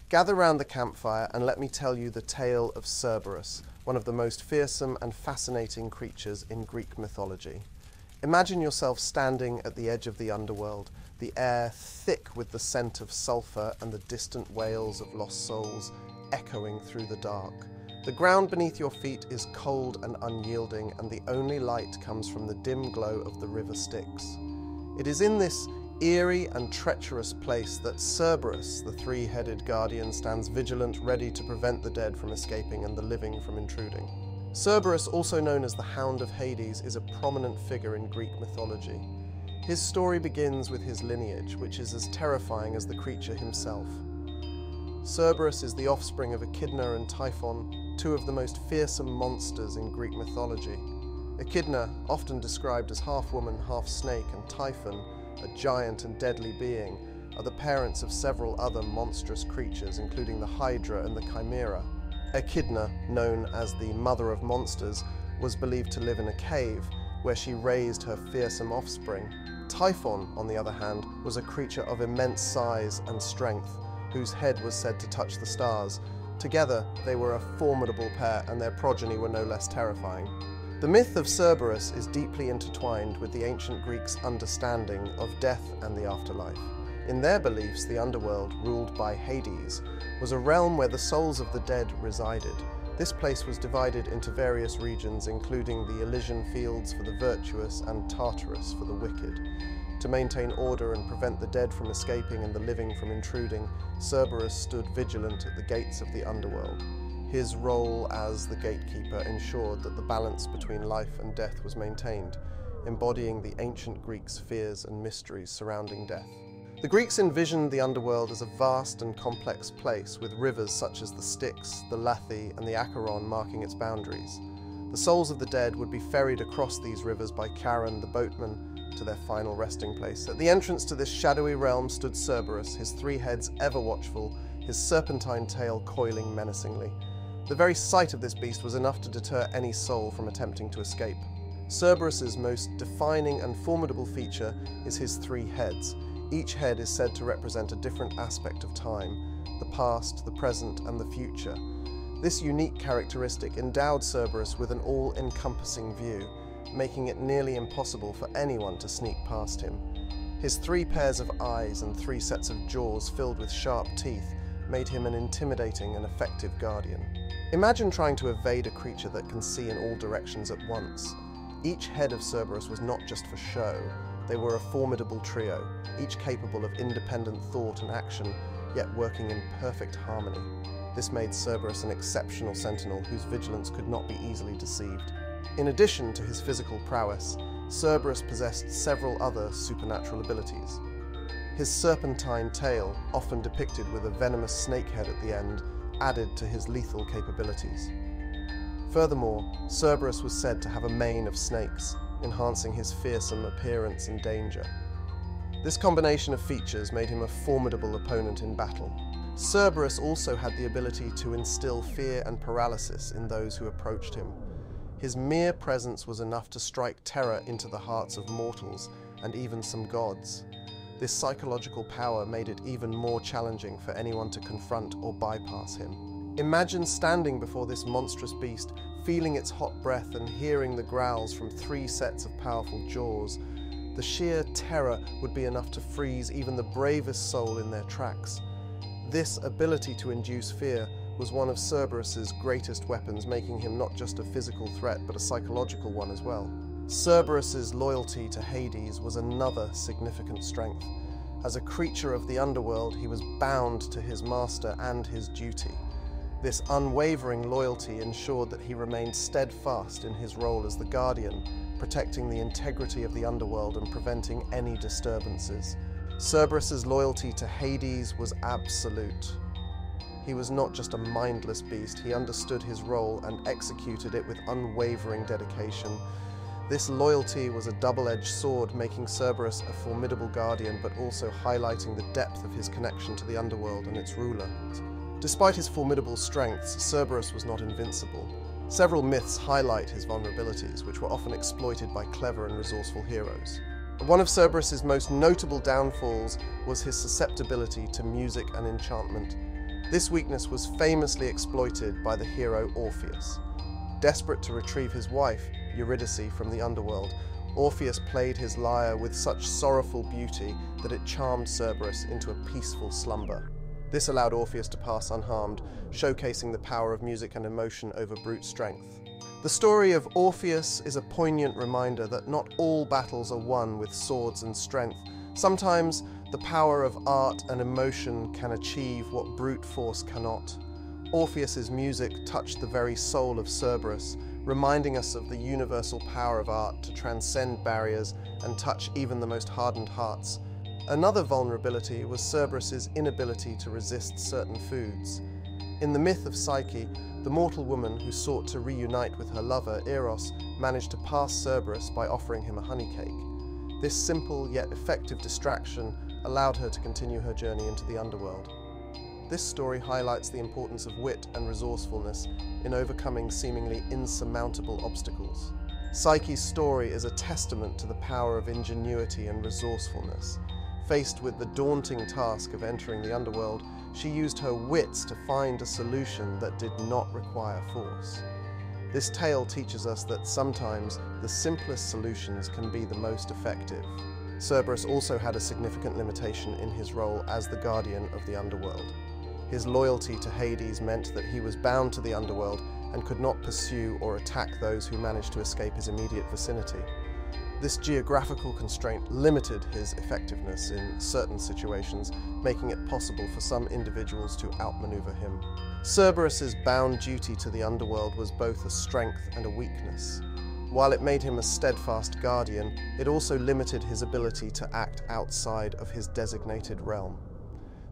Gather round the campfire and let me tell you the tale of Cerberus, one of the most fearsome and fascinating creatures in Greek mythology. Imagine yourself standing at the edge of the underworld, the air thick with the scent of sulphur and the distant wails of lost souls echoing through the dark. The ground beneath your feet is cold and unyielding, and the only light comes from the dim glow of the river Styx. It is in this eerie and treacherous place that Cerberus, the three-headed guardian, stands vigilant, ready to prevent the dead from escaping and the living from intruding. Cerberus, also known as the Hound of Hades, is a prominent figure in Greek mythology. His story begins with his lineage, which is as terrifying as the creature himself. Cerberus is the offspring of Echidna and Typhon, two of the most fearsome monsters in Greek mythology. Echidna, often described as half woman, half snake, and Typhon, a giant and deadly being, are the parents of several other monstrous creatures, including the Hydra and the Chimera. Echidna, known as the Mother of Monsters, was believed to live in a cave, where she raised her fearsome offspring. Typhon, on the other hand, was a creature of immense size and strength, whose head was said to touch the stars. Together, they were a formidable pair, and their progeny were no less terrifying. The myth of Cerberus is deeply intertwined with the ancient Greeks' understanding of death and the afterlife. In their beliefs, the underworld, ruled by Hades, was a realm where the souls of the dead resided. This place was divided into various regions, including the Elysian Fields for the virtuous and Tartarus for the wicked. To maintain order and prevent the dead from escaping and the living from intruding, Cerberus stood vigilant at the gates of the underworld. His role as the gatekeeper ensured that the balance between life and death was maintained, embodying the ancient Greeks' fears and mysteries surrounding death. The Greeks envisioned the underworld as a vast and complex place, with rivers such as the Styx, the Lethe, and the Acheron marking its boundaries. The souls of the dead would be ferried across these rivers by Charon, the boatman, to their final resting place. At the entrance to this shadowy realm stood Cerberus, his three heads ever watchful, his serpentine tail coiling menacingly. The very sight of this beast was enough to deter any soul from attempting to escape. Cerberus's most defining and formidable feature is his three heads. Each head is said to represent a different aspect of time: the past, the present, and the future. This unique characteristic endowed Cerberus with an all-encompassing view, making it nearly impossible for anyone to sneak past him. His three pairs of eyes and three sets of jaws filled with sharp teeth made him an intimidating and effective guardian. Imagine trying to evade a creature that can see in all directions at once. Each head of Cerberus was not just for show. They were a formidable trio, each capable of independent thought and action, yet working in perfect harmony. This made Cerberus an exceptional sentinel whose vigilance could not be easily deceived. In addition to his physical prowess, Cerberus possessed several other supernatural abilities. His serpentine tail, often depicted with a venomous snake head at the end, added to his lethal capabilities. Furthermore, Cerberus was said to have a mane of snakes, enhancing his fearsome appearance and danger. This combination of features made him a formidable opponent in battle. Cerberus also had the ability to instill fear and paralysis in those who approached him. His mere presence was enough to strike terror into the hearts of mortals, and even some gods. This psychological power made it even more challenging for anyone to confront or bypass him. Imagine standing before this monstrous beast, feeling its hot breath and hearing the growls from three sets of powerful jaws. The sheer terror would be enough to freeze even the bravest soul in their tracks. This ability to induce fear was one of Cerberus's greatest weapons, making him not just a physical threat but a psychological one as well. Cerberus's loyalty to Hades was another significant strength. As a creature of the underworld, he was bound to his master and his duty. This unwavering loyalty ensured that he remained steadfast in his role as the guardian, protecting the integrity of the underworld and preventing any disturbances. Cerberus's loyalty to Hades was absolute. He was not just a mindless beast, he understood his role and executed it with unwavering dedication. This loyalty was a double-edged sword, making Cerberus a formidable guardian, but also highlighting the depth of his connection to the underworld and its ruler. Despite his formidable strengths, Cerberus was not invincible. Several myths highlight his vulnerabilities, which were often exploited by clever and resourceful heroes. One of Cerberus's most notable downfalls was his susceptibility to music and enchantment. This weakness was famously exploited by the hero Orpheus. Desperate to retrieve his wife, Eurydice, from the underworld, Orpheus played his lyre with such sorrowful beauty that it charmed Cerberus into a peaceful slumber. This allowed Orpheus to pass unharmed, showcasing the power of music and emotion over brute strength. The story of Orpheus is a poignant reminder that not all battles are won with swords and strength. Sometimes the power of art and emotion can achieve what brute force cannot. Orpheus's music touched the very soul of Cerberus, reminding us of the universal power of art to transcend barriers and touch even the most hardened hearts. Another vulnerability was Cerberus's inability to resist certain foods. In the myth of Psyche, the mortal woman who sought to reunite with her lover, Eros, managed to pass Cerberus by offering him a honey cake. This simple yet effective distraction allowed her to continue her journey into the underworld. This story highlights the importance of wit and resourcefulness in overcoming seemingly insurmountable obstacles. Psyche's story is a testament to the power of ingenuity and resourcefulness. Faced with the daunting task of entering the underworld, she used her wits to find a solution that did not require force. This tale teaches us that sometimes the simplest solutions can be the most effective. Cerberus also had a significant limitation in his role as the guardian of the underworld. His loyalty to Hades meant that he was bound to the underworld and could not pursue or attack those who managed to escape his immediate vicinity. This geographical constraint limited his effectiveness in certain situations, making it possible for some individuals to outmaneuver him. Cerberus's bound duty to the underworld was both a strength and a weakness. While it made him a steadfast guardian, it also limited his ability to act outside of his designated realm.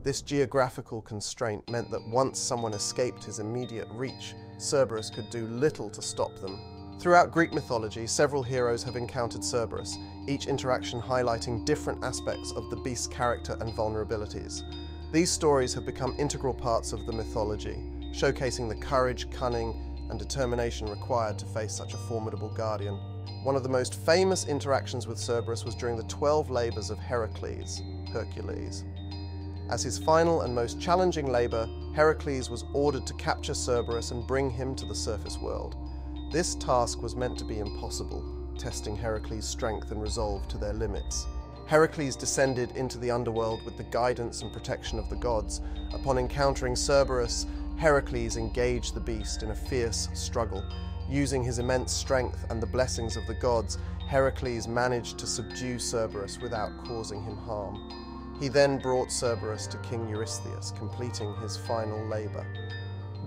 This geographical constraint meant that once someone escaped his immediate reach, Cerberus could do little to stop them. Throughout Greek mythology, several heroes have encountered Cerberus, each interaction highlighting different aspects of the beast's character and vulnerabilities. These stories have become integral parts of the mythology, showcasing the courage, cunning, and determination required to face such a formidable guardian. One of the most famous interactions with Cerberus was during the 12 labours of Hercules. As his final and most challenging labour, Heracles was ordered to capture Cerberus and bring him to the surface world. This task was meant to be impossible, testing Heracles' strength and resolve to their limits. Heracles descended into the underworld with the guidance and protection of the gods. Upon encountering Cerberus, Heracles engaged the beast in a fierce struggle. Using his immense strength and the blessings of the gods, Heracles managed to subdue Cerberus without causing him harm. He then brought Cerberus to King Eurystheus, completing his final labour.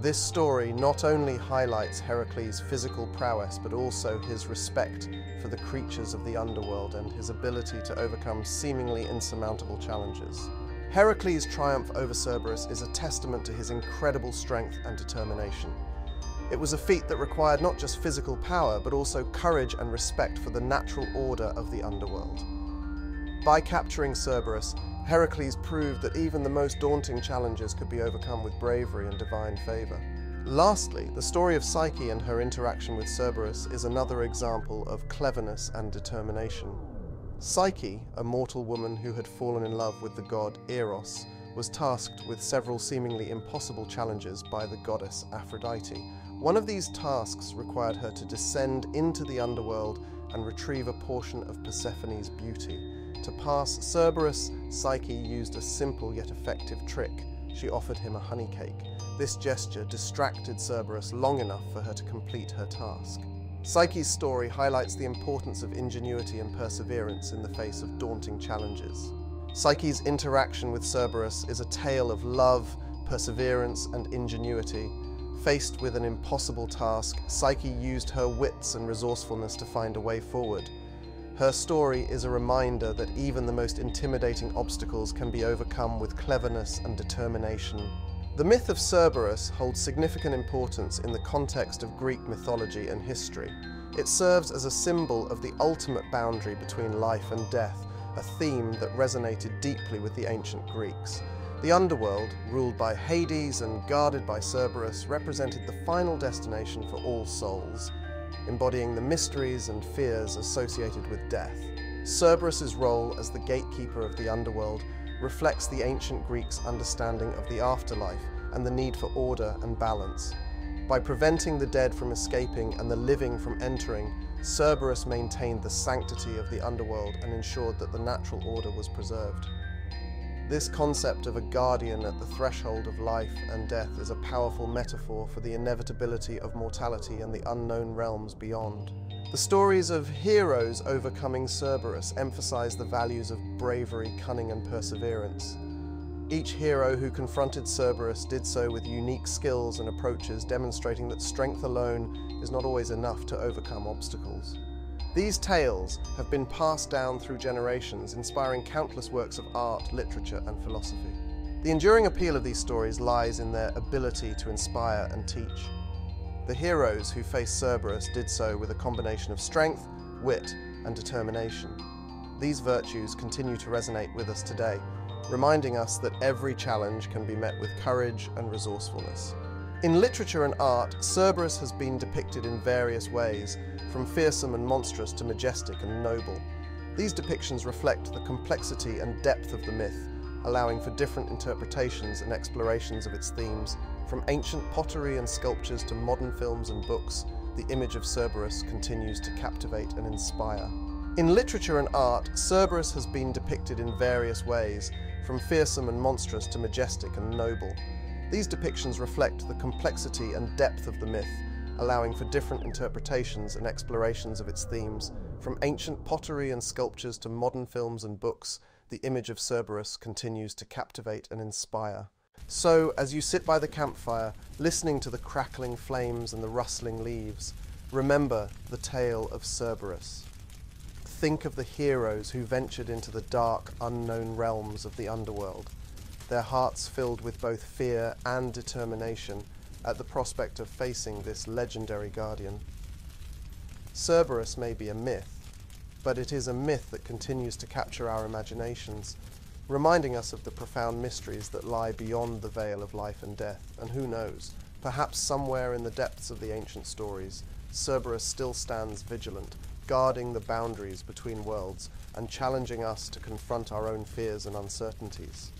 This story not only highlights Heracles' physical prowess, but also his respect for the creatures of the underworld and his ability to overcome seemingly insurmountable challenges. Heracles' triumph over Cerberus is a testament to his incredible strength and determination. It was a feat that required not just physical power, but also courage and respect for the natural order of the underworld. By capturing Cerberus, Heracles proved that even the most daunting challenges could be overcome with bravery and divine favour. Lastly, the story of Psyche and her interaction with Cerberus is another example of cleverness and determination. Psyche, a mortal woman who had fallen in love with the god Eros, was tasked with several seemingly impossible challenges by the goddess Aphrodite. One of these tasks required her to descend into the underworld and retrieve a portion of Persephone's beauty. To pass Cerberus, Psyche used a simple yet effective trick. She offered him a honey cake. This gesture distracted Cerberus long enough for her to complete her task. Psyche's story highlights the importance of ingenuity and perseverance in the face of daunting challenges. Psyche's interaction with Cerberus is a tale of love, perseverance, and ingenuity. Faced with an impossible task, Psyche used her wits and resourcefulness to find a way forward. Her story is a reminder that even the most intimidating obstacles can be overcome with cleverness and determination. The myth of Cerberus holds significant importance in the context of Greek mythology and history. It serves as a symbol of the ultimate boundary between life and death, a theme that resonated deeply with the ancient Greeks. The underworld, ruled by Hades and guarded by Cerberus, represented the final destination for all souls, embodying the mysteries and fears associated with death. Cerberus's role as the gatekeeper of the underworld reflects the ancient Greeks' understanding of the afterlife and the need for order and balance. By preventing the dead from escaping and the living from entering, Cerberus maintained the sanctity of the underworld and ensured that the natural order was preserved. This concept of a guardian at the threshold of life and death is a powerful metaphor for the inevitability of mortality and the unknown realms beyond. The stories of heroes overcoming Cerberus emphasize the values of bravery, cunning, and perseverance. Each hero who confronted Cerberus did so with unique skills and approaches, demonstrating that strength alone is not always enough to overcome obstacles. These tales have been passed down through generations, inspiring countless works of art, literature, and philosophy. The enduring appeal of these stories lies in their ability to inspire and teach. The heroes who faced Cerberus did so with a combination of strength, wit, and determination. These virtues continue to resonate with us today, reminding us that every challenge can be met with courage and resourcefulness. In literature and art, Cerberus has been depicted in various ways, from fearsome and monstrous to majestic and noble. These depictions reflect the complexity and depth of the myth, allowing for different interpretations and explorations of its themes. From ancient pottery and sculptures to modern films and books, the image of Cerberus continues to captivate and inspire. In literature and art, Cerberus has been depicted in various ways, from fearsome and monstrous to majestic and noble. These depictions reflect the complexity and depth of the myth, allowing for different interpretations and explorations of its themes. From ancient pottery and sculptures to modern films and books, the image of Cerberus continues to captivate and inspire. So, as you sit by the campfire, listening to the crackling flames and the rustling leaves, remember the tale of Cerberus. Think of the heroes who ventured into the dark, unknown realms of the underworld, their hearts filled with both fear and determination at the prospect of facing this legendary guardian. Cerberus may be a myth, but it is a myth that continues to capture our imaginations, reminding us of the profound mysteries that lie beyond the veil of life and death. And who knows, perhaps somewhere in the depths of the ancient stories, Cerberus still stands vigilant, guarding the boundaries between worlds and challenging us to confront our own fears and uncertainties.